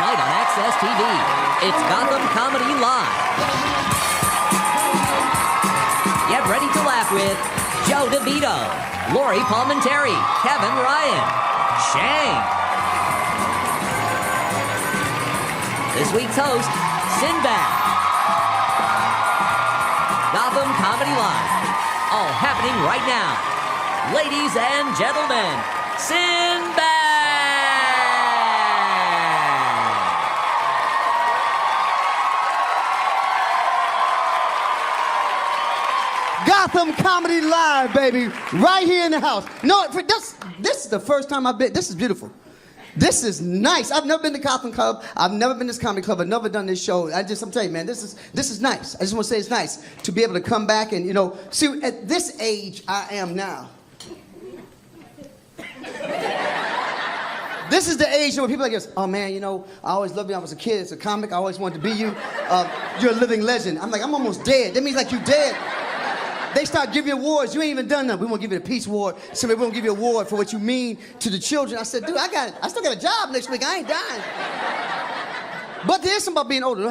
night on Access TV. It's Gotham Comedy Live. Get ready to laugh with Joe DeVito, Lori Palmentary, Kevin Ryan, Shane. This week's host, Sinbad. Gotham Comedy Live. All happening right now. Ladies and gentlemen, Sinbad! Gotham Comedy Live, baby, right here in the house. No, this is the first time I've been. This is beautiful. This is nice. I've never been to Gotham Club. I've never been to this comedy club. I've never done this show. I'm telling you, man, this is nice. I just want to say it's nice to be able to come back and, see, at this age I am now. This is the age where people are like this, oh man, I always loved you. I was a kid, as a comic. I always wanted to be you. You're a living legend. I'm like, I'm almost dead. That means like you dead. They start giving you awards. You ain't even done nothing. We won't give you the Peace Award. So we won't give you an award for what you mean to the children. I said, dude, I still got a job next week. I ain't dying. But there's something about being older.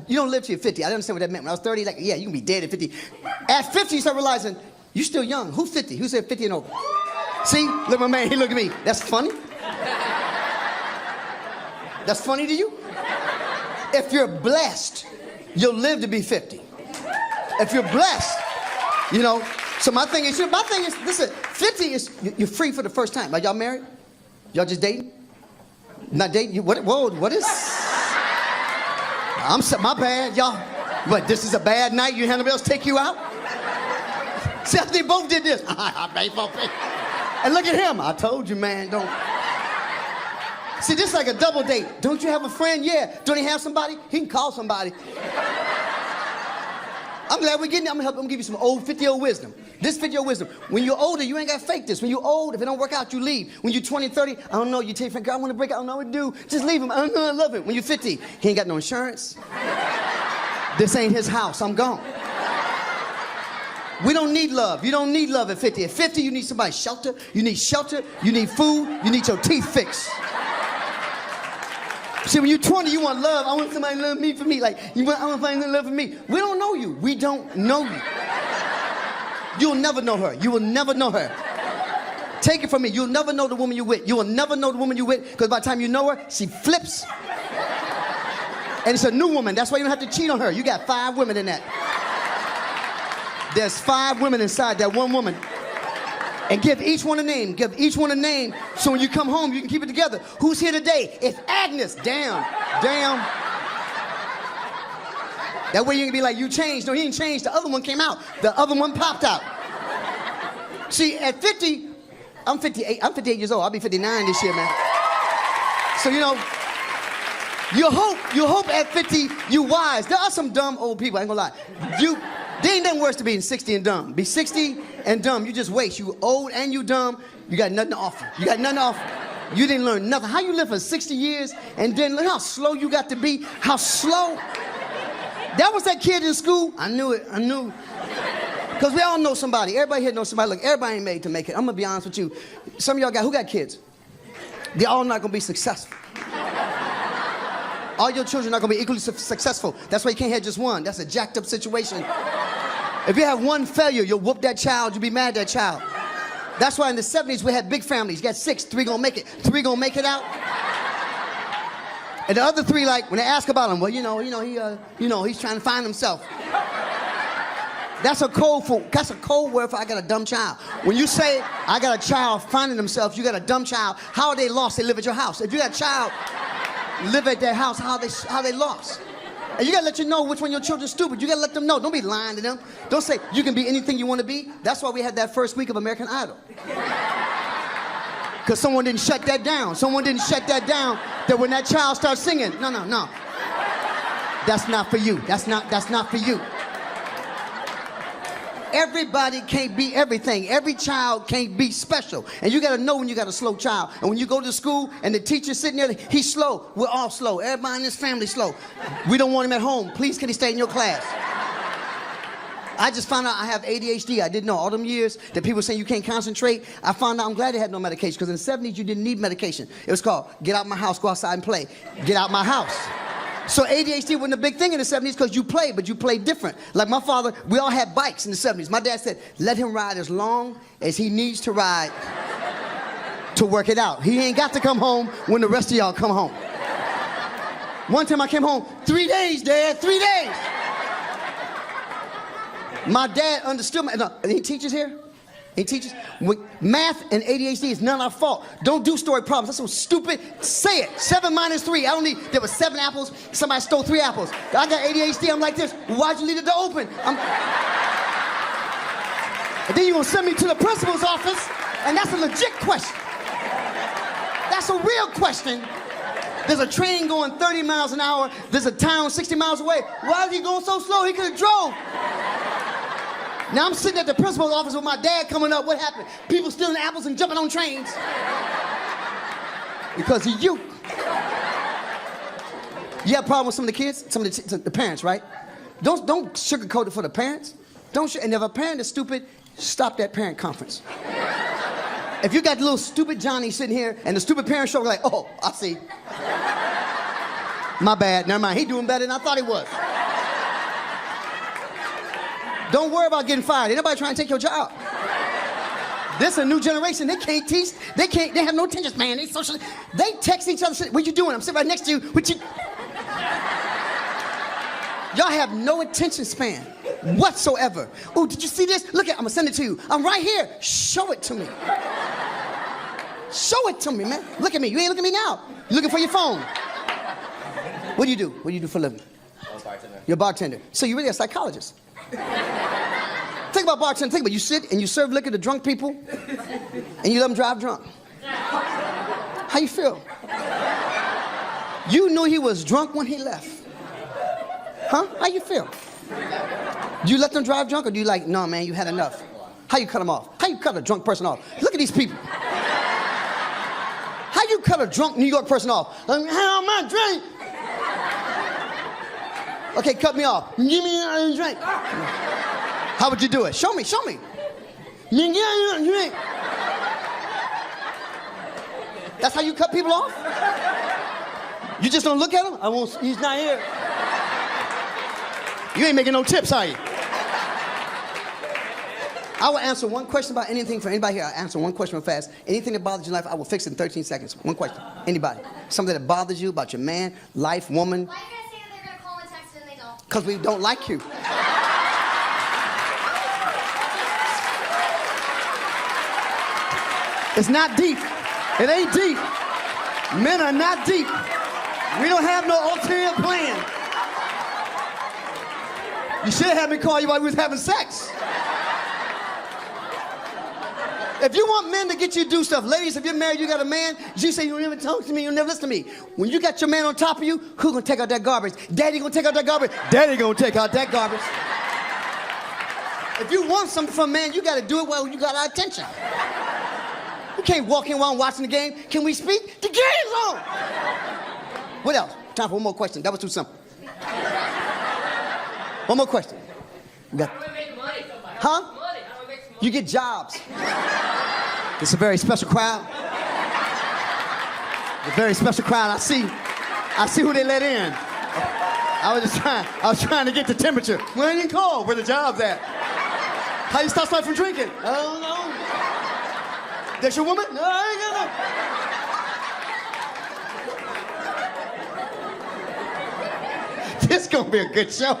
You don't live till you're 50. I didn't understand what that meant. When I was 30, like, yeah, you can be dead at 50. At 50, you start realizing, you're still young. Who's 50? Who said 50 and over? See? Look at my man. He look at me. That's funny? That's funny to you? If you're blessed, you'll live to be 50. If you're blessed, so my thing is, listen, 50 is, you're free for the first time. Like, y'all married? Y'all just dating? Not dating? What is? My bad, y'all. But this is a bad night, you had nobody else take you out? See, they both did this. And look at him. I told you, man, don't. See, this is like a double date. Don't you have a friend? Yeah. Don't he have somebody? He can call somebody. I'm glad we're getting it. I'm gonna give you some 50-year-old wisdom. This 50-year-old wisdom. When you're older, you ain't gotta fake this. When you're old, if it don't work out, you leave. When you're 20, 30, I don't know, you tell your friend, girl, I wanna break out, I don't know what to do. Just leave him. I don't know, I love it. When you're 50, he ain't got no insurance. This ain't his house, I'm gone. We don't need love. You don't need love at 50. At 50, you need somebody's shelter. You need shelter, you need food, you need your teeth fixed. See, when you're 20, you want love. I want somebody to love me for me. Like, I want somebody to love for me. We don't know you. We don't know you. You'll never know her. You will never know her. Take it from me. You'll never know the woman you're with. You will never know the woman you're with, because by the time you know her, she flips. And it's a new woman. That's why you don't have to cheat on her. You got 5 women in that. There's 5 women inside that one woman. And give each one a name. Give each one a name. So when you come home, you can keep it together. Who's here today? It's Agnes. Damn. That way you can be like, you changed. No, he didn't change. The other one came out. The other one popped out. See, at 50, I'm 58. I'm 58 years old. I'll be 59 this year, man. So, you hope at 50 you wise. There are some dumb old people, I ain't gonna lie. There ain't nothing worse than being 60 and dumb. Be 60 and dumb, you just waste. You old and you dumb, you got nothing to offer. You didn't learn nothing. How you live for 60 years and then look how slow you got to be, how slow. That was that kid in school. I knew it. Because we all know somebody. Everybody here knows somebody. Look, everybody ain't made to make it. I'm gonna be honest with you. Some of y'all who got kids? They're all not gonna be successful. All your children are not gonna be equally successful. That's why you can't have just one. That's a jacked up situation. If you have one failure, you'll whoop that child, you'll be mad at that child. That's why in the 70s we had big families. You got 6, 3 gonna make it. 3 gonna make it out. And the other 3, like, when they ask about him, well, he's trying to find himself. That's a code word for I got a dumb child. When you say I got a child finding themselves, you got a dumb child, how are they lost? They live at your house. If you got a child live at their house, how they lost? And you gotta let you know which one of your children's stupid. You gotta let them know. Don't be lying to them. Don't say you can be anything you want to be. That's why we had that first week of American Idol. Because someone didn't shut that down. That when that child starts singing, no. That's not for you. That's not for you. Everybody can't be everything. Every child can't be special. And you gotta know when you got a slow child. And when you go to school and the teacher's sitting there, he's slow. We're all slow. Everybody in this family slow. We don't want him at home. Please, can he stay in your class? I just found out I have ADHD. I didn't know all them years that people saying you can't concentrate. I found out I'm glad they had no medication because in the 70s you didn't need medication. It was called get out my house, go outside and play. Get out my house. So ADHD wasn't a big thing in the 70s because you played, but you played different. Like my father, we all had bikes in the 70s. My dad said, let him ride as long as he needs to ride to work it out. He ain't got to come home when the rest of y'all come home. One time I came home, 3 days, Dad, 3 days. My dad understood me. No, he teaches here? He teaches? Math and ADHD is none of our fault. Don't do story problems. That's so stupid. Say it. 7 minus 3. I don't need, there were 7 apples. Somebody stole 3 apples. I got ADHD. I'm like this. Why'd you leave the door open? And then you're going to send me to the principal's office, and that's a legit question. That's a real question. There's a train going 30 miles an hour. There's a town 60 miles away. Why is he going so slow? He could have drove. Now I'm sitting at the principal's office with my dad coming up. What happened? People stealing apples and jumping on trains. Because of you. You have a problem with some of the kids? Some of the parents, right? Don't sugarcoat it for the parents. And if a parent is stupid, stop that parent conference. If you got little stupid Johnny sitting here and the stupid parent show like, oh, I see. My bad, never mind. He doing better than I thought he was. Don't worry about getting fired. Ain't nobody trying to take your job. This is a new generation. They can't teach. They have no attention span. They text each other. What you doing? I'm sitting right next to you. What you? Y'all have no attention span whatsoever. Oh, did you see this? Look at, I'm gonna send it to you. I'm right here. Show it to me. Show it to me, man. Look at me. You ain't looking at me now. You're looking for your phone. What do you do? What do you do for a living? I'm a bartender. You're a bartender. So you're really a psychologist. Think about bartending. Think about you sit and you serve liquor to drunk people and you let them drive drunk. How you feel? You knew he was drunk when he left. Huh? How you feel? Do you let them drive drunk or do you like, no man, you had enough? How you cut them off? How you cut a drunk person off? Look at these people. How you cut a drunk New York person off? How am I drink? Okay, cut me off. Give me a drink. How would you do it? Show me, show me. Give me a drink. That's how you cut people off? You just don't look at him? He's not here. You ain't making no tips, are you? I will answer one question about anything for anybody here. I'll answer one question real fast. Anything that bothers your life, I will fix it in 13 seconds. One question. Anybody. Something that bothers you about your man, life, woman. Why are you guys saying they're going to call and text and they don't? Because we don't like you. It's not deep. It ain't deep. Men are not deep. We don't have no ulterior plan. You should have me call you while we was having sex. If you want men to get you to do stuff, ladies, if you're married, you got a man, you say, you'll never talk to me, you'll never listen to me. When you got your man on top of you, who's gonna take out that garbage? Daddy gonna take out that garbage? Daddy gonna take out that garbage. If you want something from a man, you gotta do it while you got our attention. You can't walk in while I'm watching the game. Can we speak? The game's on! What else? Time for one more question. That was too simple. One more question. Huh? You get jobs. It's a very special crowd. A very special crowd. I see who they let in. I was trying to get the temperature. Well, it ain't cold. Where the jobs at? How you stop somebody from drinking? I don't know. That's your woman? No, I ain't got no. This gonna be a good show.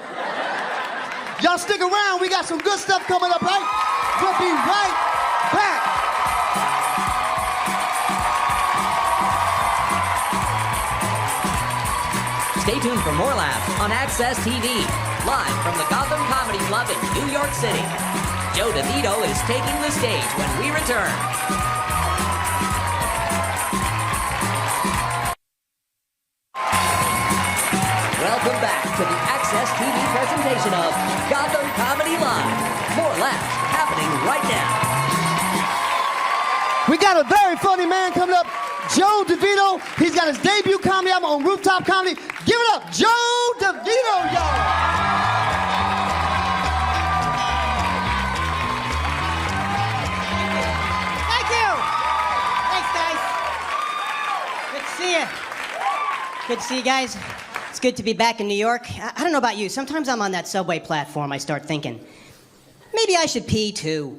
Y'all stick around. We got some good stuff coming up, right? We'll be right back. Stay tuned for more laughs on Access TV, live from the Gotham Comedy Club in New York City. Joe DeVito is taking the stage when we return. Welcome back to the Access TV presentation of Gotham Comedy Live. More laughs happening right now. We got a very funny man coming up, Joe DeVito. He's got his debut comedy album on Rooftop Comedy. Give it up, Joe DeVito, y'all. Good to see you guys. It's good to be back in New York. I don't know about you. Sometimes I'm on that subway platform, I start thinking, maybe I should pee too.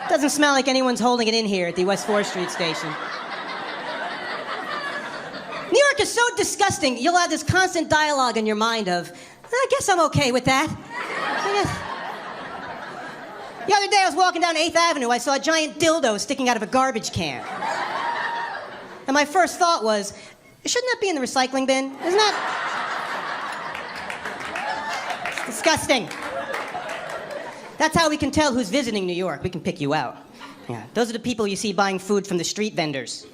Doesn't smell like anyone's holding it in here at the West 4th Street station. New York is so disgusting, you'll have this constant dialogue in your mind of, I guess I'm okay with that. The other day I was walking down 8th Avenue, I saw a giant dildo sticking out of a garbage can. And my first thought was, shouldn't that be in the recycling bin? Isn't that? It's disgusting. That's how we can tell who's visiting New York. We can pick you out. Yeah, those are the people you see buying food from the street vendors.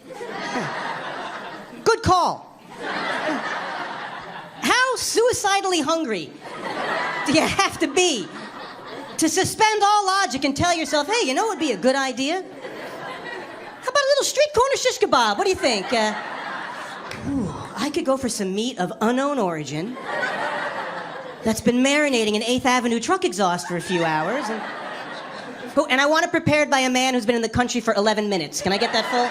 Good call. How suicidally hungry do you have to be to suspend all logic and tell yourself, hey, you know what would be a good idea? How about a little street corner shish kebab? What do you think? I could go for some meat of unknown origin that's been marinating in 8th Avenue truck exhaust for a few hours. And I want it prepared by a man who's been in the country for 11 minutes. Can I get that full?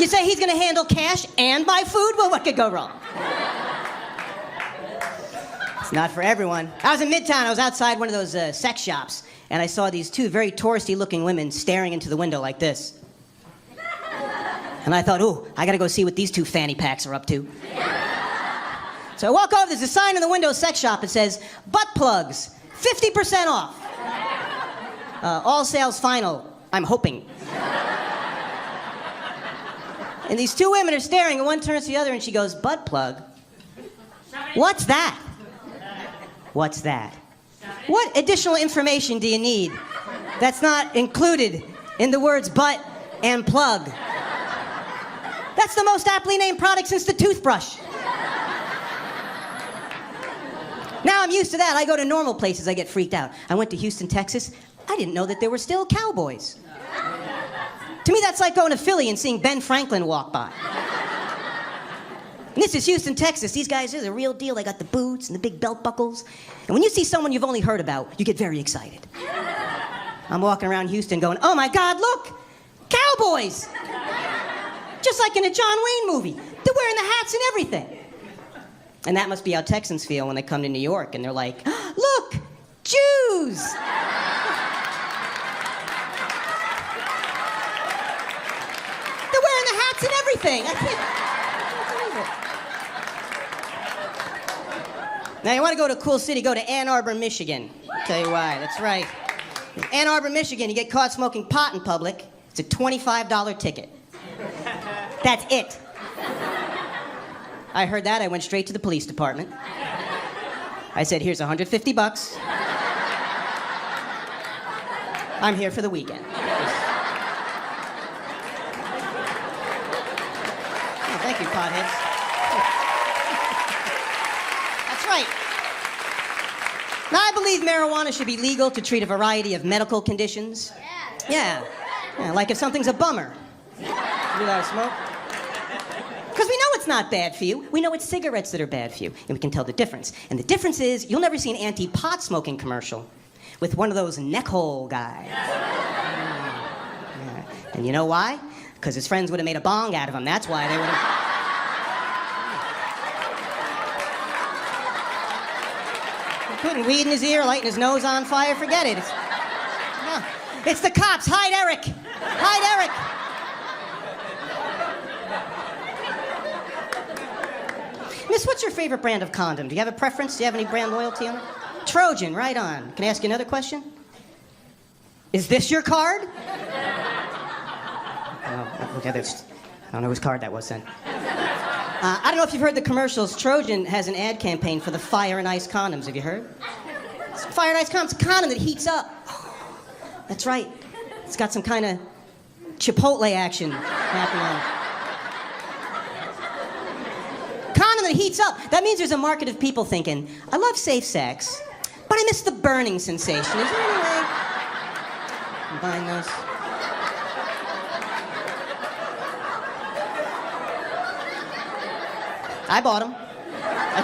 You say he's gonna handle cash and my food? Well, what could go wrong? It's not for everyone. I was in Midtown. I was outside one of those sex shops, and I saw these two very touristy-looking women staring into the window like this. And I thought, ooh, I gotta go see what these two fanny packs are up to. So I walk over, there's a sign in the window, sex shop, it says, butt plugs, 50% off. All sales final, I'm hoping. And these two women are staring, and one turns to the other, and she goes, butt plug? What's that? What's that? What additional information do you need that's not included in the words butt and plug? That's the most aptly named product since the toothbrush. Now I'm used to that. I go to normal places, I get freaked out. I went to Houston, Texas. I didn't know that there were still cowboys. To me, that's like going to Philly and seeing Ben Franklin walk by. And this is Houston, Texas. These guys are the real deal. They got the boots and the big belt buckles. And when you see someone you've only heard about, you get very excited. I'm walking around Houston going, oh my God, look! Cowboys! Just like in a John Wayne movie. They're wearing the hats and everything. And that must be how Texans feel when they come to New York and they're like, look, Jews! They're wearing the hats and everything. I can't believe it. Now, you want to go to a cool city, go to Ann Arbor, Michigan. I'll tell you why, that's right. In Ann Arbor, Michigan, you get caught smoking pot in public, it's a $25 ticket. That's it. I heard that, I went straight to the police department. I said, here's $150. I'm here for the weekend. Oh, thank you, potheads. That's right. Now, I believe marijuana should be legal to treat a variety of medical conditions. Yeah, like if something's a bummer. You allowed to smoke? Because we know it's not bad for you. We know it's cigarettes that are bad for you, and we can tell the difference. And the difference is, you'll never see an anti-pot smoking commercial with one of those neck hole guys. Yeah. And you know why? Because his friends would have made a bong out of him. That's why they would have... Putting weed in his ear, lighting his nose on fire, forget it. It's the cops. Hide Eric. Hide Eric. Miss, what's your favorite brand of condom? Do you have a preference? Do you have any brand loyalty on it? Trojan, right on. Can I ask you another question? Is this your card? Oh, okay, I don't know whose card that was then. I don't know if you've heard the commercials. Trojan has an ad campaign for the Fire and Ice condoms. Have you heard? It's Fire and Ice condoms. It's a condom that heats up. That's right. It's got some kind of Chipotle action happening on it. Condom that heats up. That means there's a market of people thinking, I love safe sex, but I miss the burning sensation. Is there any way I'm buying those? I bought them. I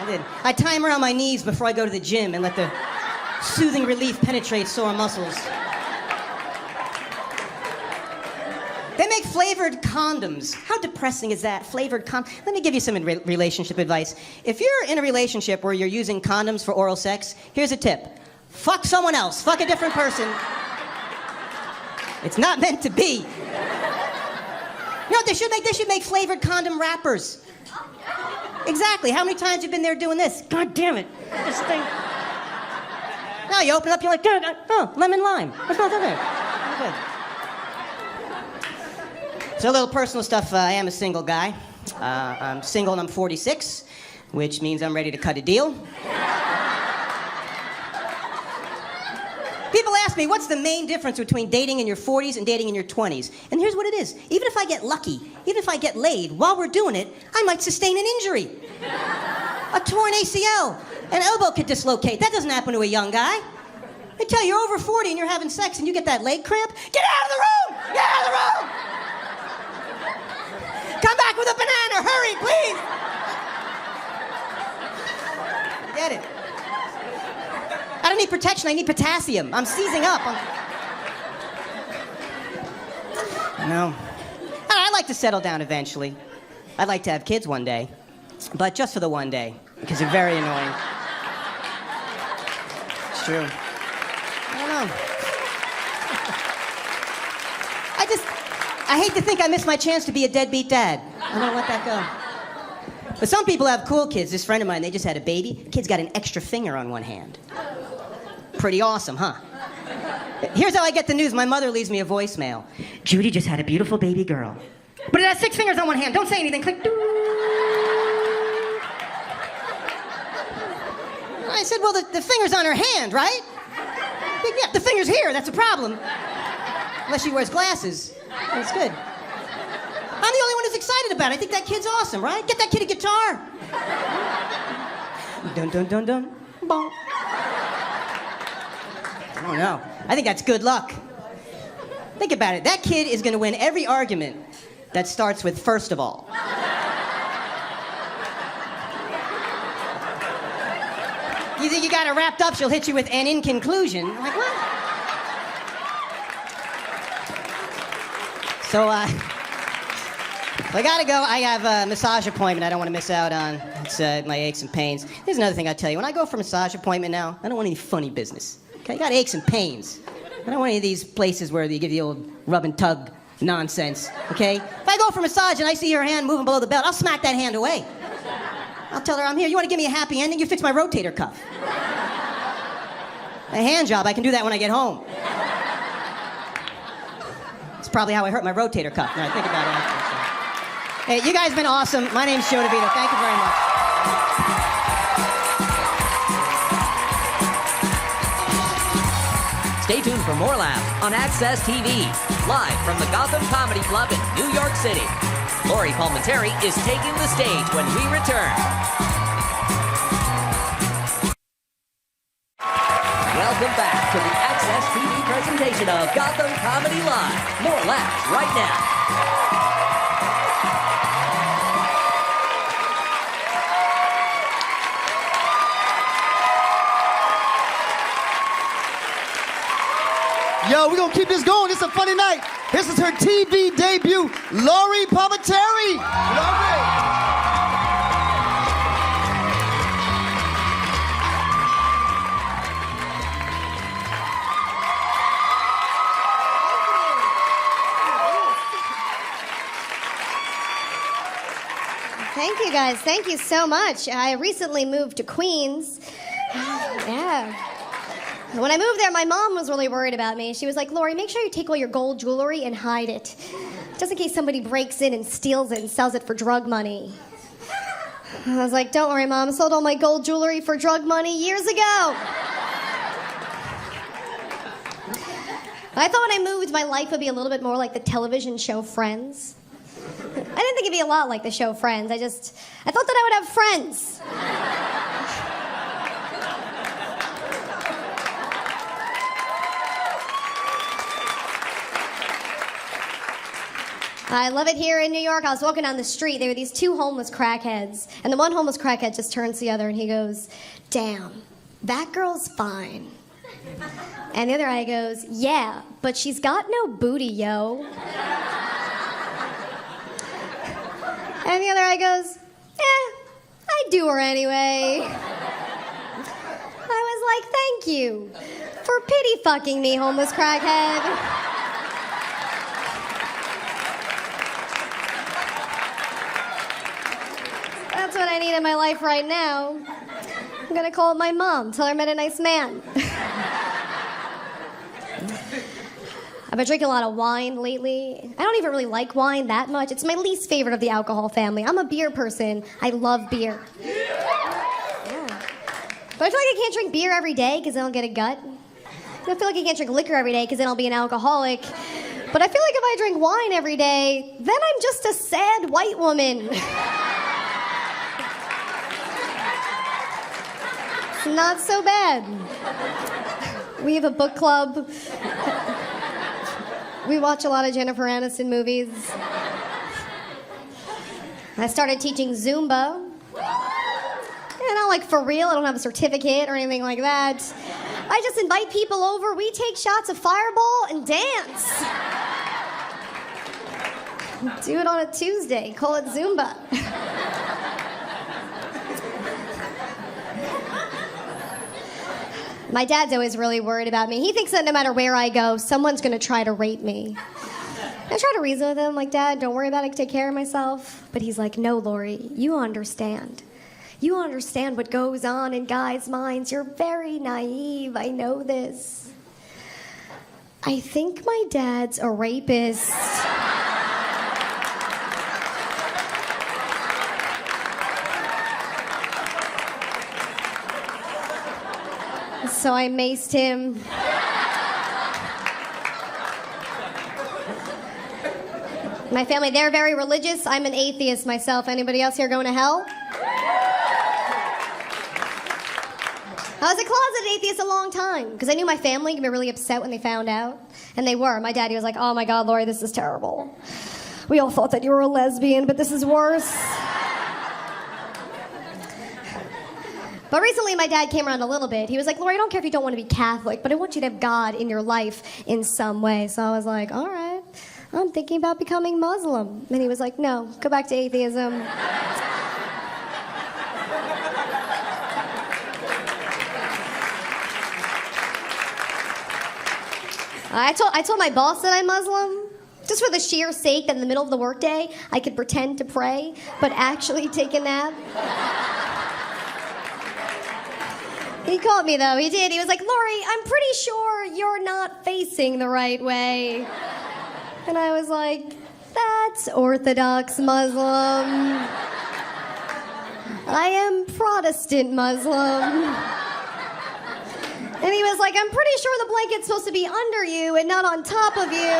did. I tie them around my knees before I go to the gym and let the soothing relief penetrate sore muscles. They make flavored condoms. How depressing is that? Flavored condoms. Let me give you some relationship advice. If you're in a relationship where you're using condoms for oral sex, here's a tip. Fuck someone else. Fuck a different person. It's not meant to be. You know what they should make? They should make flavored condom wrappers. Exactly. How many times have you been there doing this? God damn it. This thing. Now you open it up, you're like, oh, lemon lime. What's not there? Good. So a little personal stuff. I am a single guy. I'm single and I'm 46, which means I'm ready to cut a deal. People ask me, what's the main difference between dating in your 40s and dating in your 20s? And here's what it is. Even if I get lucky, even if I get laid, while we're doing it, I might sustain an injury. A torn ACL. An elbow could dislocate. That doesn't happen to a young guy. I tell you, you're over 40 and you're having sex and you get that leg cramp. Get out of the room! Get out of the room! Come back with a banana. Hurry, please! Get it. I don't need protection, I need potassium. I'm seizing up. No. I'd like to settle down eventually. I'd like to have kids one day. But just for the one day, because they're very annoying. It's true. I don't know. I hate to think I missed my chance to be a deadbeat dad. I don't let that go. But some people have cool kids. This friend of mine, they just had a baby. Kid's got an extra finger on one hand. Pretty awesome, huh? Here's how I get the news. My mother leaves me a voicemail. Judy just had a beautiful baby girl. But it has 6 fingers on one hand. Don't say anything. Click. I said, well, the finger's on her hand, right? Yeah, the finger's here. That's a problem. Unless she wears glasses. That's good. I'm the only one who's excited about it. I think that kid's awesome, right? Get that kid a guitar. Dun, dun, dun, dun. Bonk. I don't know. I think that's good luck. Think about it. That kid is going to win every argument that starts with first of all. You think you got it wrapped up, she'll hit you with and in conclusion. I'm like, what? So, I gotta go. I have a massage appointment I don't want to miss out on. It's my aches and pains. Here's another thing I'll tell you. When I go for a massage appointment now, I don't want any funny business. Okay, I got aches and pains. I don't want any of these places where they give you the old rub and tug nonsense, okay? If I go for a massage and I see her hand moving below the belt, I'll smack that hand away. I'll tell her I'm here. You want to give me a happy ending? You fix my rotator cuff. A hand job, I can do that when I get home. It's probably how I hurt my rotator cuff when I think about it. Hey, you guys have been awesome. My name's Joe DeVito. Thank you very much. Stay tuned for more laughs on Access TV, live from the Gotham Comedy Club in New York City. Lori Palmentary is taking the stage when we return. Welcome back to the Access TV presentation of Gotham Comedy Live. More laughs right now. Yo, we're gonna keep this going. It's a funny night. This is her TV debut, Lori Palmentary. Lori. Thank you guys. Thank you so much. I recently moved to Queens. Yeah. When I moved there, my mom was really worried about me. She was like, Lori, make sure you take all your gold jewelry and hide it. Just in case somebody breaks in and steals it and sells it for drug money. I was like, don't worry, Mom. I sold all my gold jewelry for drug money years ago. I thought when I moved, my life would be a little bit more like the television show Friends. I didn't think it'd be a lot like the show Friends. I thought that I would have friends. I love it here in New York. I was walking down the street. There were these 2 homeless crackheads. And the one homeless crackhead just turns to the other and he goes, damn, that girl's fine. And the other guy goes, yeah, but she's got no booty, yo. And the other guy goes, I'd do her anyway. I was like, thank you for pity fucking me, homeless crackhead. That's what I need in my life right now. I'm gonna call my mom, tell her I met a nice man. I've been drinking a lot of wine lately. I don't even really like wine that much. It's my least favorite of the alcohol family. I'm a beer person. I love beer. Yeah. But I feel like I can't drink beer every day because then I'll get a gut. I feel like I can't drink liquor every day because then I'll be an alcoholic. But I feel like if I drink wine every day, then I'm just a sad white woman. It's not so bad. We have a book club. We watch a lot of Jennifer Aniston movies. I started teaching Zumba. And not like for real, I don't have a certificate or anything like that. I just invite people over, we take shots of Fireball and dance. Do it on a Tuesday, call it Zumba. My dad's always really worried about me. He thinks that no matter where I go, someone's gonna try to rape me. I try to reason with him, like, Dad, don't worry about it, I can take care of myself. But he's like, no, Lori, you understand. You understand what goes on in guys' minds. You're very naive, I know this. I think my dad's a rapist. So I maced him. My family, they're very religious. I'm an atheist myself. Anybody else here going to hell? I was a closeted atheist a long time because I knew my family would be really upset when they found out. And they were. My daddy was like, oh my God, Lori, this is terrible. We all thought that you were a lesbian, but this is worse. But recently, my dad came around a little bit. He was like, Lori, I don't care if you don't want to be Catholic, but I want you to have God in your life in some way. So I was like, all right, I'm thinking about becoming Muslim. And he was like, no, go back to atheism. I told my boss that I'm Muslim, just for the sheer sake that in the middle of the workday, I could pretend to pray, but actually take a nap. He called me, though. He did. He was like, Lori, I'm pretty sure you're not facing the right way. And I was like, that's Orthodox Muslim. I am Protestant Muslim. And he was like, I'm pretty sure the blanket's supposed to be under you and not on top of you.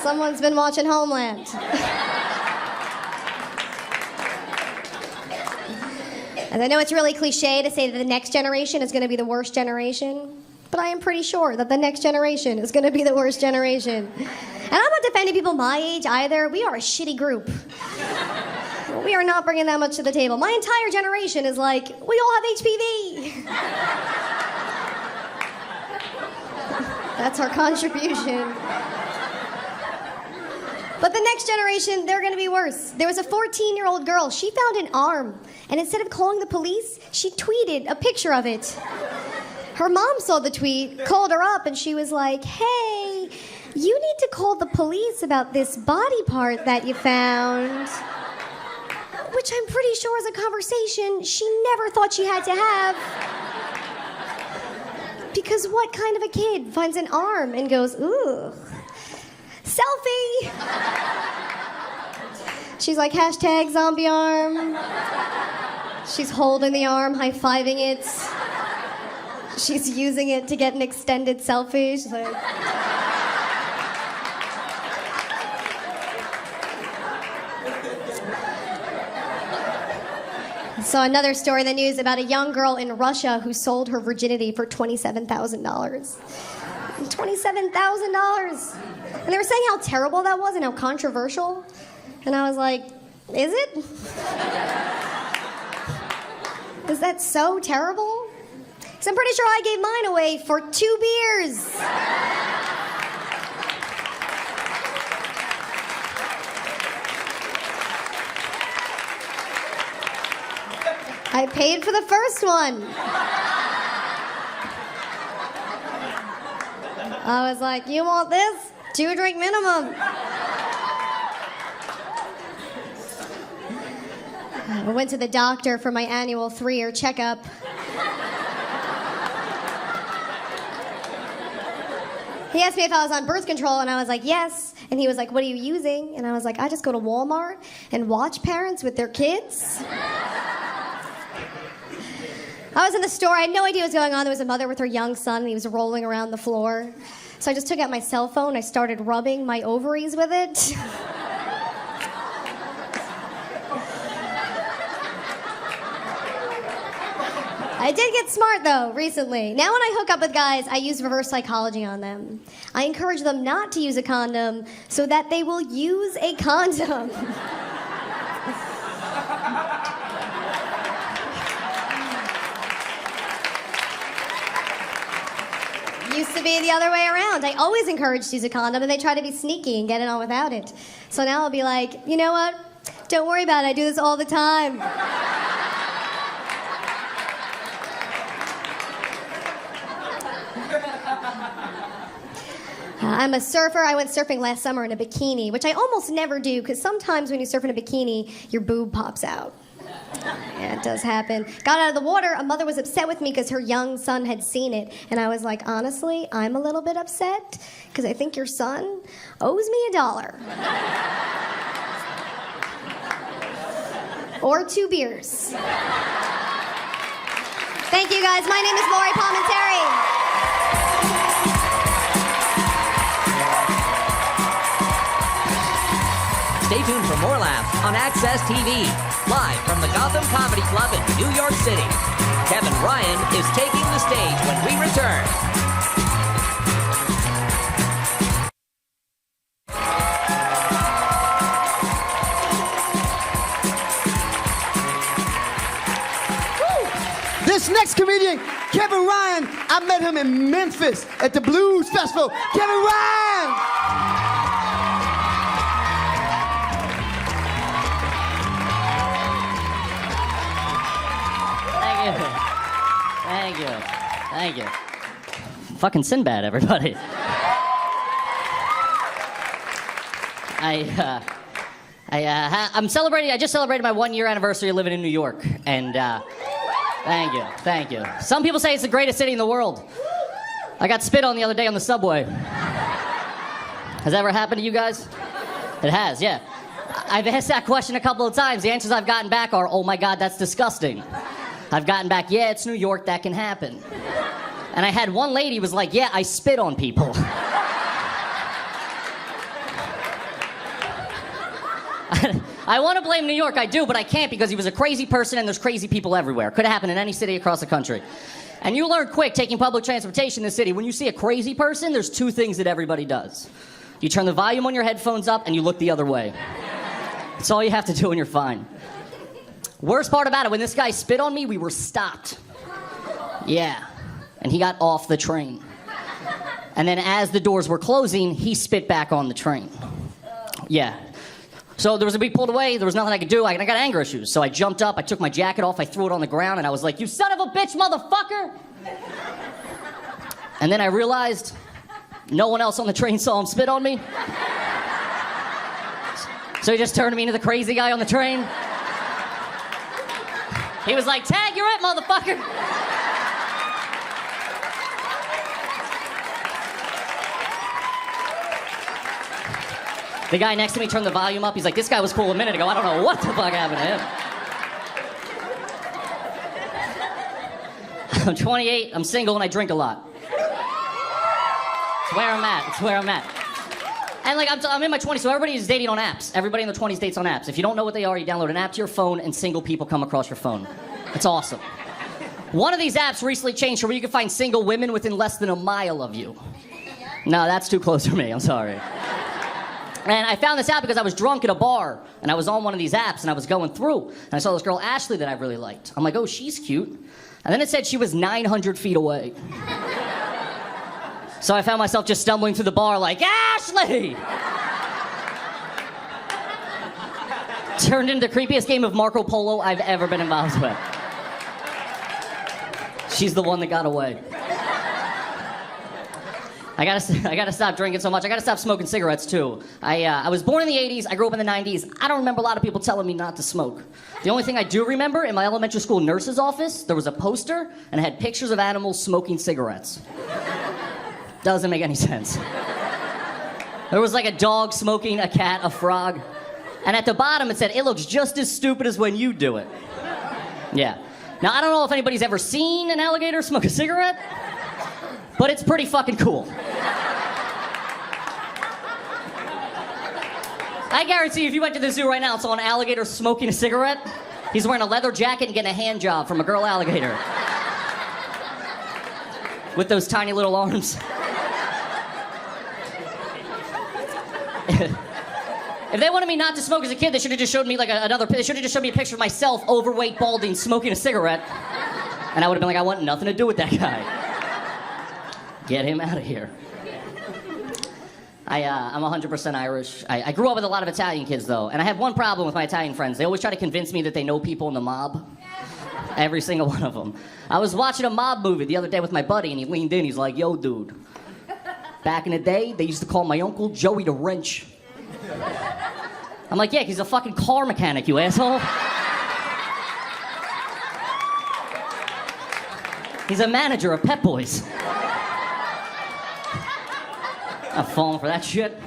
Someone's been watching Homeland. And I know it's really cliche to say that the next generation is going to be the worst generation, but I am pretty sure that the next generation is going to be the worst generation. And I'm not defending people my age either. We are a shitty group. We are not bringing that much to the table. My entire generation is like, we all have HPV. That's our contribution. But the next generation, they're gonna be worse. There was a 14-year-old girl. She found an arm, and instead of calling the police, she tweeted a picture of it. Her mom saw the tweet, called her up, and she was like, hey, you need to call the police about this body part that you found. Which I'm pretty sure is a conversation she never thought she had to have. Because what kind of a kid finds an arm and goes, ooh, selfie? She's like, hashtag zombie arm. She's holding the arm, high-fiving it. She's using it to get an extended selfie. She's like... So another story in the news about a young girl in Russia who sold her virginity for $27,000. $27,000. And they were saying how terrible that was and how controversial. And I was like, is it? Is that so terrible? Because I'm pretty sure I gave mine away for 2 beers. I paid for the first one. I was like, you want this? 2-drink minimum. I went to the doctor for my annual 3-year checkup. He asked me if I was on birth control, and I was like, yes. And he was like, what are you using? And I was like, I just go to Walmart and watch parents with their kids. I was in the store. I had no idea what was going on. There was a mother with her young son, and he was rolling around the floor. So I just took out my cell phone. I started rubbing my ovaries with it. I did get smart, though, recently. Now when I hook up with guys, I use reverse psychology on them. I encourage them not to use a condom so that they will use a condom. Used to be the other way around. I always encourage to use a condom, and they try to be sneaky and get it on without it. So now I'll be like, you know what? Don't worry about it. I do this all the time. I'm a surfer. I went surfing last summer in a bikini, which I almost never do, because sometimes when you surf in a bikini, your boob pops out. Yeah, it does happen. Got out of the water. A mother was upset with me because her young son had seen it. And I was like, honestly, I'm a little bit upset because I think your son owes me $1. Or 2 beers. Thank you, guys. My name is Lori Palmentary. Stay tuned for more laughs on Access TV. Live from the Gotham Comedy Club in New York City. Kevin Ryan is taking the stage when we return. This next comedian, Kevin Ryan, I met him in Memphis at the Blues Festival. Kevin Ryan! Thank you. Fucking Sinbad, everybody. I'm celebrating. I just celebrated my 1-year anniversary of living in New York, and thank you. Some people say it's the greatest city in the world. I got spit on the other day on the subway. Has that ever happened to you guys? It has, yeah. I've asked that question a couple of times. The answers I've gotten back are, oh my God, that's disgusting. I've gotten back, yeah, it's New York, that can happen. And I had one lady was like, yeah, I spit on people. I want to blame New York, I do, but I can't because he was a crazy person and there's crazy people everywhere. Could have happened in any city across the country. And you learn quick taking public transportation in the city, when you see a crazy person, there's 2 things that everybody does. You turn the volume on your headphones up and you look the other way. That's all you have to do and you're fine. Worst part about it, when this guy spit on me, we were stopped. Yeah. And he got off the train. And then as the doors were closing, he spit back on the train. Yeah. So there was a big pulled away, there was nothing I could do, I got anger issues. So I jumped up, I took my jacket off, I threw it on the ground, and I was like, you son of a bitch, motherfucker! And then I realized no one else on the train saw him spit on me. So he just turned me into the crazy guy on the train. He was like, tag, you're it, motherfucker! The guy next to me turned the volume up. He's like, this guy was cool a minute ago. I don't know what the fuck happened to him. I'm 28, I'm single, and I drink a lot. It's where I'm at. And like, I'm in my 20s, so everybody is dating on apps. Everybody in their 20s dates on apps. If you don't know what they are, you download an app to your phone, and single people come across your phone. It's awesome. One of these apps recently changed to where you can find single women within less than a mile of you. No, that's too close for me, I'm sorry. And I found this out because I was drunk at a bar, and I was on one of these apps, and I was going through, and I saw this girl, Ashley, that I really liked. I'm like, oh, she's cute. And then it said she was 900 feet away. So I found myself just stumbling through the bar like, Ashley! Turned into the creepiest game of Marco Polo I've ever been involved with. She's the one that got away. I gotta stop drinking so much. I gotta stop smoking cigarettes too. I was born in the 80s. I grew up in the 90s. I don't remember a lot of people telling me not to smoke. The only thing I do remember, in my elementary school nurse's office, there was a poster and it had pictures of animals smoking cigarettes. Doesn't make any sense. There was like a dog smoking, a cat, a frog. And at the bottom it said, it looks just as stupid as when you do it. Yeah. Now, I don't know if anybody's ever seen an alligator smoke a cigarette, but it's pretty fucking cool. I guarantee if you went to the zoo right now and saw an alligator smoking a cigarette, he's wearing a leather jacket and getting a hand job from a girl alligator. With those tiny little arms. If they wanted me not to smoke as a kid, they should have just showed me like they should have just showed me a picture of myself, overweight, balding, smoking a cigarette. And I would have been like, I want nothing to do with that guy. Get him out of here. I'm 100% Irish. I grew up with a lot of Italian kids, though, and I have one problem with my Italian friends. They always try to convince me that they know people in the mob. Every single one of them. I was watching a mob movie the other day with my buddy, and he leaned in. He's like, yo, dude, back in the day, they used to call my uncle Joey the Wrench. I'm like, yeah, he's a fucking car mechanic, you asshole. He's a manager of Pep Boys. I'm falling for that shit.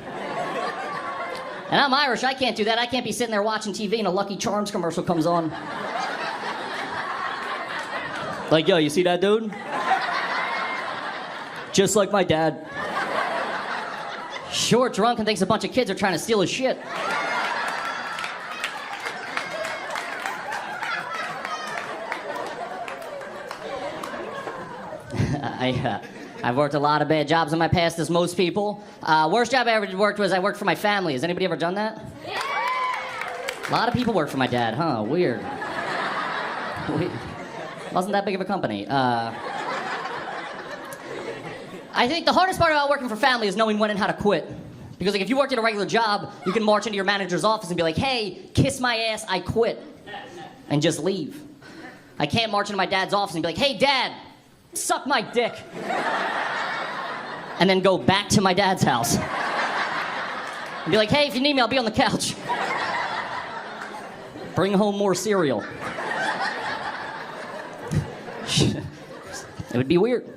And I'm Irish, I can't do that. I can't be sitting there watching TV and a Lucky Charms commercial comes on. Like, yo, you see that dude? Just like my dad. Short, drunk, and thinks a bunch of kids are trying to steal his shit. I've worked a lot of bad jobs in my past, as most people. Worst job I ever worked was I worked for my family. Has anybody ever done that? Yeah. A lot of people work for my dad, huh? Weird. Wasn't that big of a company. I think the hardest part about working for family is knowing when and how to quit. Because like, if you worked at a regular job, you can march into your manager's office and be like, hey, kiss my ass, I quit. And just leave. I can't march into my dad's office and be like, hey, Dad, suck my dick. And then go back to my dad's house. And be like, hey, if you need me, I'll be on the couch. Bring home more cereal. It would be weird.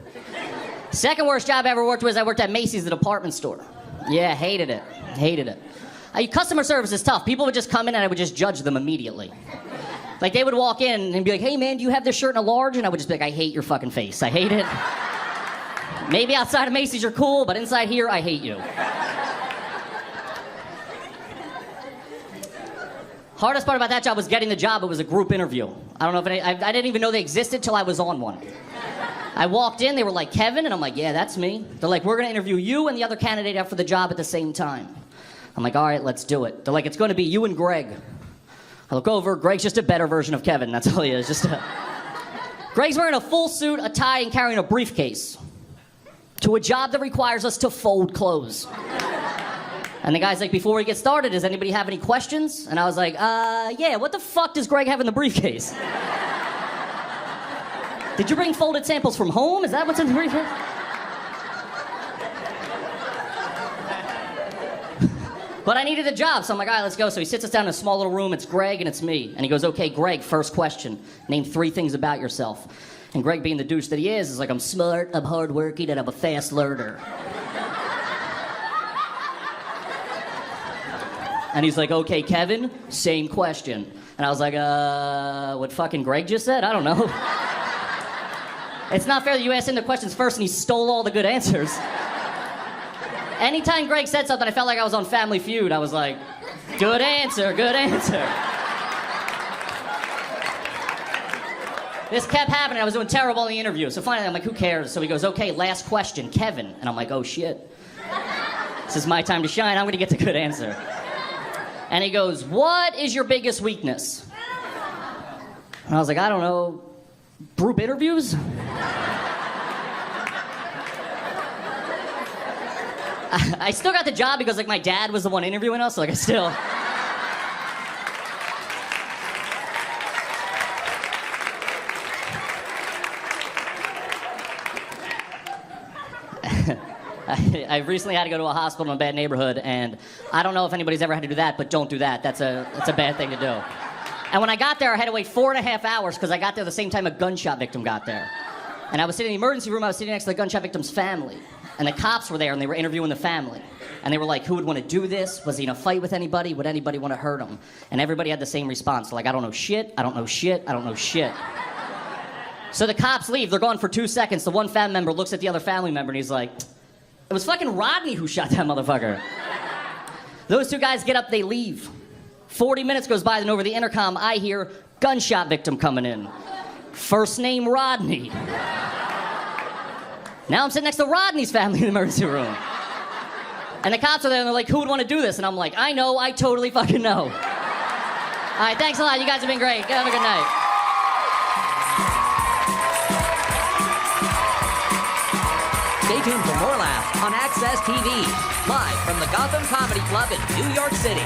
Second worst job I ever worked was I worked at Macy's, the department store. Yeah, hated it. Hated it. Customer service is tough. People would just come in and I would just judge them immediately. Like, they would walk in and be like, hey, man, do you have this shirt in a large? And I would just be like, I hate your fucking face. I hate it. Maybe outside of Macy's you're cool, but inside here, I hate you. Hardest part about that job was getting the job. It was a group interview. I don't know if I didn't even know they existed till I was on one. I walked in, they were like, Kevin? And I'm like, yeah, that's me. They're like, we're gonna interview you and the other candidate out for the job at the same time. I'm like, all right, let's do it. They're like, it's gonna be you and Greg. I look over, Greg's just a better version of Kevin, that's all he is. Greg's wearing a full suit, a tie, and carrying a briefcase to a job that requires us to fold clothes. And the guy's like, before we get started, does anybody have any questions? And I was like, yeah, what the fuck does Greg have in the briefcase? Did you bring folded samples from home? Is that what's in the briefcase? But I needed a job, so I'm like, all right, let's go. So he sits us down in a small little room. It's Greg and it's me. And he goes, okay, Greg, first question. Name 3 things about yourself. And Greg, being the douche that he is like, I'm smart, I'm hardworking, and I'm a fast learner. And he's like, okay, Kevin, same question. And I was like, what fucking Greg just said? I don't know. It's not fair that you asked him the questions first and he stole all the good answers. Anytime Greg said something, I felt like I was on Family Feud. I was like, good answer, good answer. This kept happening. I was doing terrible in the interview. So finally, I'm like, who cares? So he goes, okay, last question, Kevin. And I'm like, oh, shit. This is my time to shine. I'm going to get the good answer. And he goes, what is your biggest weakness? And I was like, I don't know, group interviews? I still got the job because, like, my dad was the one interviewing us, so, like, I still... I recently had to go to a hospital in a bad neighborhood, and I don't know if anybody's ever had to do that, but don't do that. That's a bad thing to do. And when I got there, I had to wait 4.5 hours because I got there the same time a gunshot victim got there. And I was sitting in the emergency room, I was sitting next to the gunshot victim's family. And the cops were there, and they were interviewing the family. And they were like, who would want to do this? Was he in a fight with anybody? Would anybody want to hurt him? And everybody had the same response. Like, I don't know shit, I don't know shit, I don't know shit. So the cops leave. They're gone for 2 seconds. The one family member looks at the other family member, and he's like, it was fucking Rodney who shot that motherfucker. Those two guys get up, they leave. 40 minutes goes by, then over the intercom, I hear gunshot victim coming in. First name Rodney. Now I'm sitting next to Rodney's family in the emergency room. And the cops are there, and they're like, who would want to do this? And I'm like, I know, I totally fucking know. All right, thanks a lot. You guys have been great. Have a good night. Stay tuned for more laughs on Access TV. Live from the Gotham Comedy Club in New York City.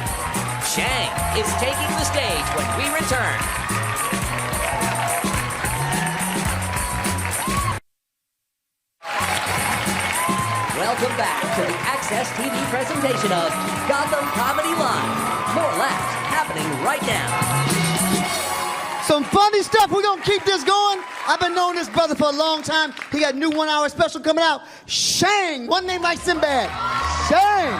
Shang is taking the stage when we return. Welcome back to the Access TV presentation of Gotham Comedy Live. More laughs happening right now. Some funny stuff. We're going to keep this going. I've been knowing this brother for a long time. He got a new 1 hour special coming out. Shang. One name like Sinbad. Shang.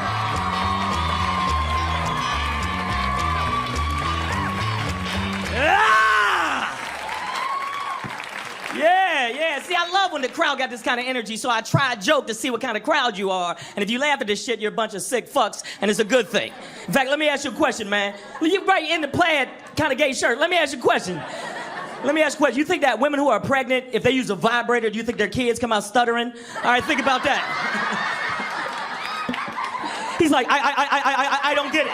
Yeah. See, I love when the crowd got this kind of energy, so I try a joke to see what kind of crowd you are. And if you laugh at this shit, you're a bunch of sick fucks, and it's a good thing. In fact, let me ask you a question, man. You're right in the plaid kind of gay shirt. Let me ask you a question. You think that women who are pregnant, if they use a vibrator, do you think their kids come out stuttering? All right, think about that. He's like, I don't get it.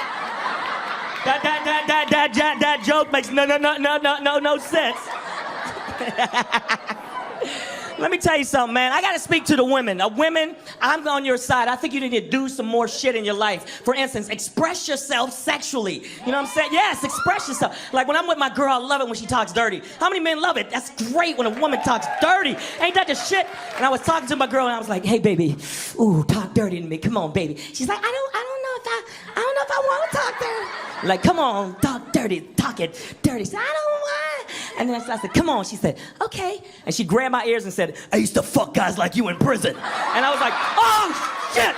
That joke makes no sense. Let me tell you something, man. I gotta speak to the women. Women, I'm on your side. I think you need to do some more shit in your life. For instance, express yourself sexually. You know what I'm saying? Yes, express yourself. Like when I'm with my girl, I love it when she talks dirty. How many men love it? That's great when a woman talks dirty. Ain't that the shit? And I was talking to my girl and I was like, hey, baby, ooh, talk dirty to me. Come on, baby. She's like, I don't know if I want to talk dirty. Like, come on, talk dirty, talk it dirty. She said, I don't want. And then I said, come on. She said, okay. And she grabbed my ears and said, I used to fuck guys like you in prison. And I was like, oh, shit.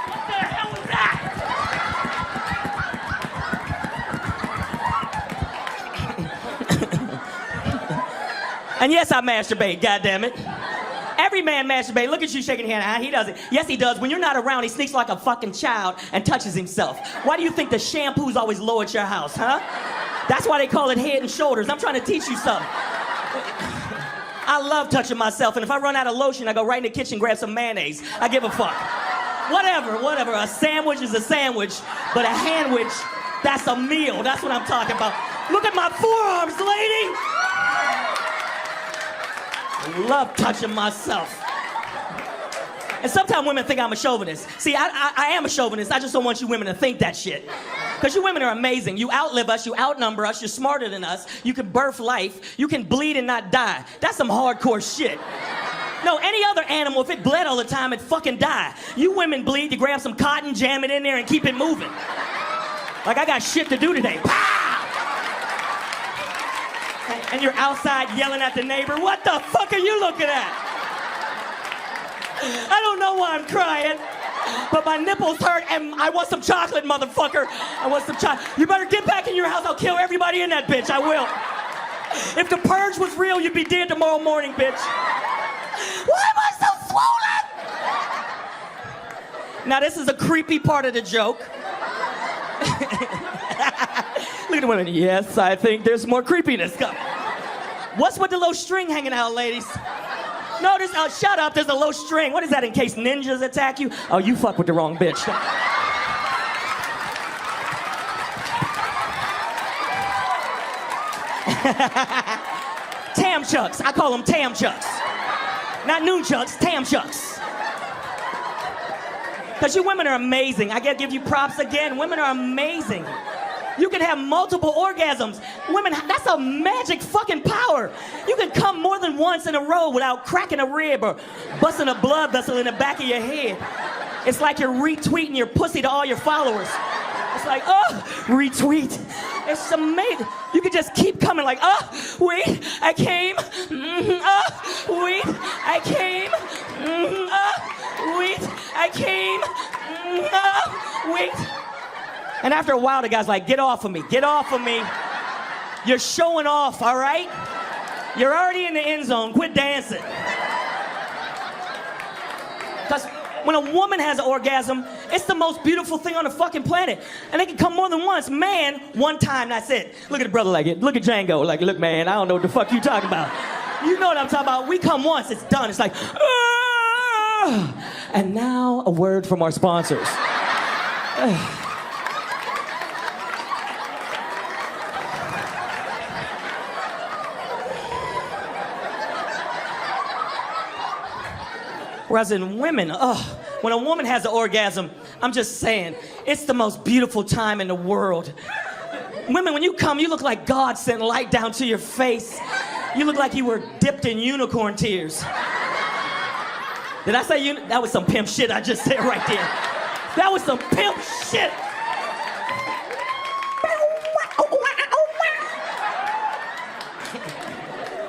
What the hell was that? And yes, I masturbate, goddammit. Every man masturbates. Look at you shaking your hand. He does it. Yes, he does. When you're not around, he sneaks like a fucking child and touches himself. Why do you think the shampoo's always low at your house, huh? That's why they call it Head and Shoulders. I'm trying to teach you something. I love touching myself, and if I run out of lotion, I go right in the kitchen, grab some mayonnaise. I give a fuck. Whatever. A sandwich is a sandwich, but a handwich, that's a meal. That's what I'm talking about. Look at my forearms, lady. I love touching myself. And sometimes women think I'm a chauvinist. See, I am a chauvinist. I just don't want you women to think that shit. Because you women are amazing. You outlive us, you outnumber us, you're smarter than us. You can birth life, you can bleed and not die. That's some hardcore shit. No, any other animal, if it bled all the time, it'd fucking die. You women bleed, you grab some cotton, jam it in there, and keep it moving. Like I got shit to do today. Pow! And you're outside yelling at the neighbor, what the fuck are you looking at? I don't know why I'm crying, but my nipples hurt and I want some chocolate, motherfucker. I want some chocolate. You better get back in your house. I'll kill everybody in that bitch. I will. If the purge was real, you'd be dead tomorrow morning, bitch. Why am I so swollen? Now, this is a creepy part of the joke. Look at the women. Yes, I think there's more creepiness coming. What's with the low string hanging out, ladies? No, shut up, there's a low string. What is that, in case ninjas attack you? Oh, you fuck with the wrong bitch. Tam chucks, I call them tam chucks. Not noonchucks, tam chucks. Because you women are amazing. I gotta give you props again. Women are amazing. You can have multiple orgasms. Women, that's a magic fucking power. You can come more than once in a row without cracking a rib or busting a blood vessel in the back of your head. It's like you're retweeting your pussy to all your followers. It's like, oh, retweet. It's amazing. You can just keep coming like, oh, wait, I came. Oh, wait, I came. Oh, wait, I came. Oh, wait. And after a while, the guy's like, get off of me, get off of me. You're showing off, all right? You're already in the end zone, quit dancing. Because when a woman has an orgasm, it's the most beautiful thing on the fucking planet. And they can come more than once. Man, one time, that's it. Look at the brother like it. Look at Django like, look, man, I don't know what the fuck you talking about. You know what I'm talking about. We come once, it's done. It's like, ah! And now a word from our sponsors. Whereas in women, when a woman has an orgasm, I'm just saying, it's the most beautiful time in the world. Women, when you come, you look like God sent light down to your face. You look like you were dipped in unicorn tears. Did I say that was some pimp shit I just said right there. That was some pimp shit.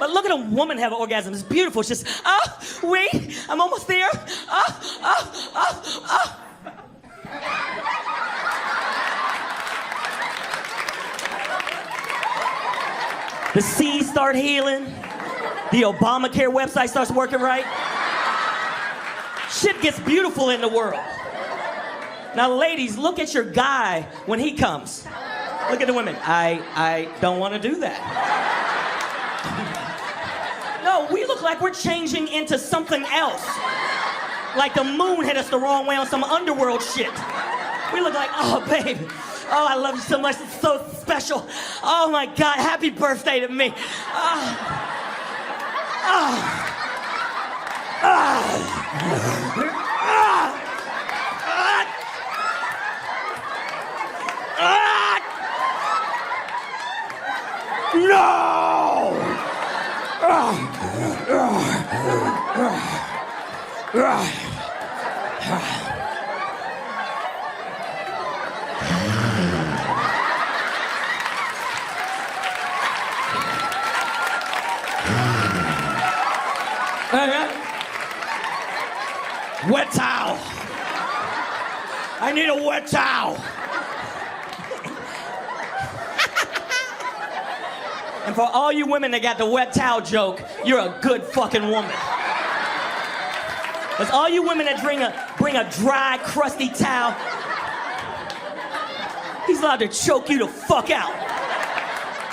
But look at a woman have an orgasm. It's beautiful. It's just, oh, wait, I'm almost there. The seas start healing. The Obamacare website starts working right. Shit gets beautiful in the world. Now, ladies, look at your guy when he comes. Look at the women. I don't want to do that. No, we look like we're changing into something else. Like the moon hit us the wrong way on some underworld shit. We look like, oh, baby. Oh, I love you so much. It's so special. Oh, my God. Happy birthday to me. No! Wet towel. I need a wet towel. And for all you women that got the wet towel joke, you're a good fucking woman. Because all you women that bring a dry, crusty towel, he's allowed to choke you the fuck out.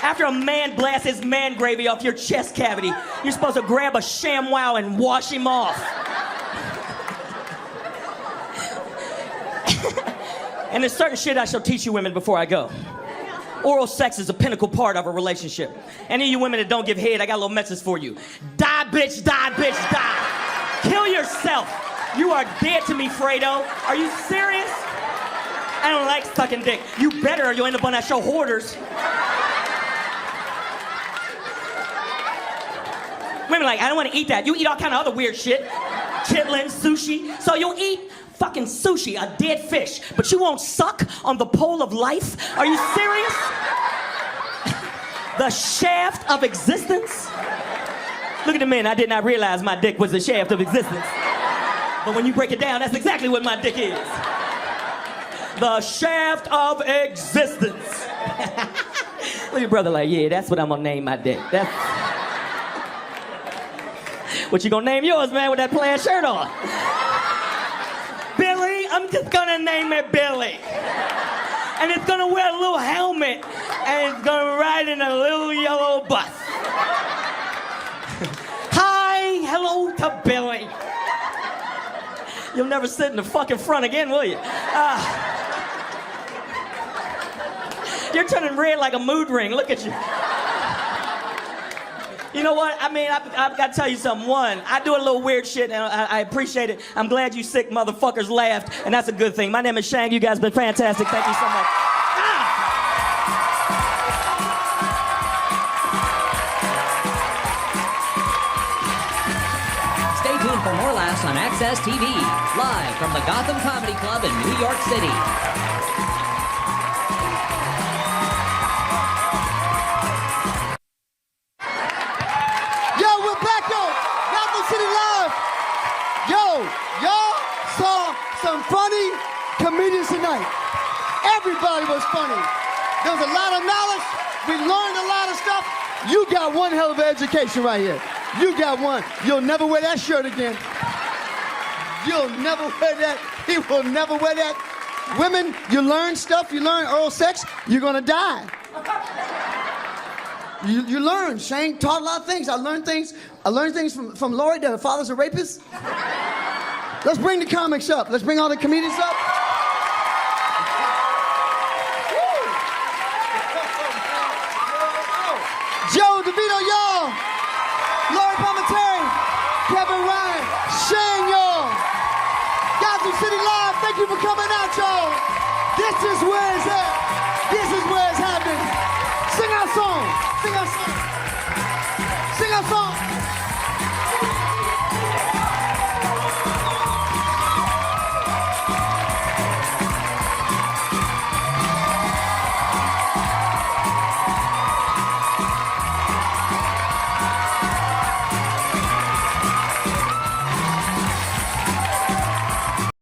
After a man blasts his man gravy off your chest cavity, you're supposed to grab a ShamWow and wash him off. And there's certain shit I shall teach you women before I go. Oral sex is a pinnacle part of a relationship. Any of you women that don't give head, I got a little message for you. Die, bitch, die, bitch, die. Kill yourself. You are dead to me, Fredo. Are you serious? I don't like sucking dick. You better or you'll end up on that show Hoarders. Women like, I don't want to eat that. You eat all kind of other weird shit. Chitlins, sushi. So you'll eat fucking sushi, a dead fish, but you won't suck on the pole of life? Are you serious? The shaft of existence? Look at the men, I did not realize my dick was the shaft of existence. But when you break it down, that's exactly what my dick is. The shaft of existence. Look at your brother like, yeah, that's what I'm gonna name my dick. That's... What you gonna name yours, man, with that plaid shirt on? Billy, I'm just gonna name it Billy. And it's gonna wear a little helmet, and it's gonna ride in a little yellow bus. Hi, hello to Billy. You'll never sit in the fucking front again, will you? You're turning red like a mood ring, look at you. You know what? I mean, I've got to tell you something. One, I do a little weird shit, and I appreciate it. I'm glad you sick motherfuckers laughed, and that's a good thing. My name is Shang. You guys been fantastic. Thank you so much. tuned for more laughs on Access TV, live from the Gotham Comedy Club in New York City. Yo, we're back, yo. Gotham City Live. Yo, y'all saw some funny comedians tonight. Everybody was funny. There was a lot of knowledge. We learned a lot of stuff. You got one hell of an education right here. You got one. You'll never wear that shirt again. You'll never wear that. He will never wear that. Women, you learn stuff. You learn oral sex. You're gonna die. You learn. Shane taught a lot of things. I learned things from Lori that her father's a rapist. Let's bring the comics up. Let's bring all the comedians up. Joe DeVito, y'all. Lori Palmentary, Kevin Ryan, Shane, y'all. Gotham City Live, thank you for coming out, y'all. This is where it's at. This is where it's happening. Sing our song. Sing our song.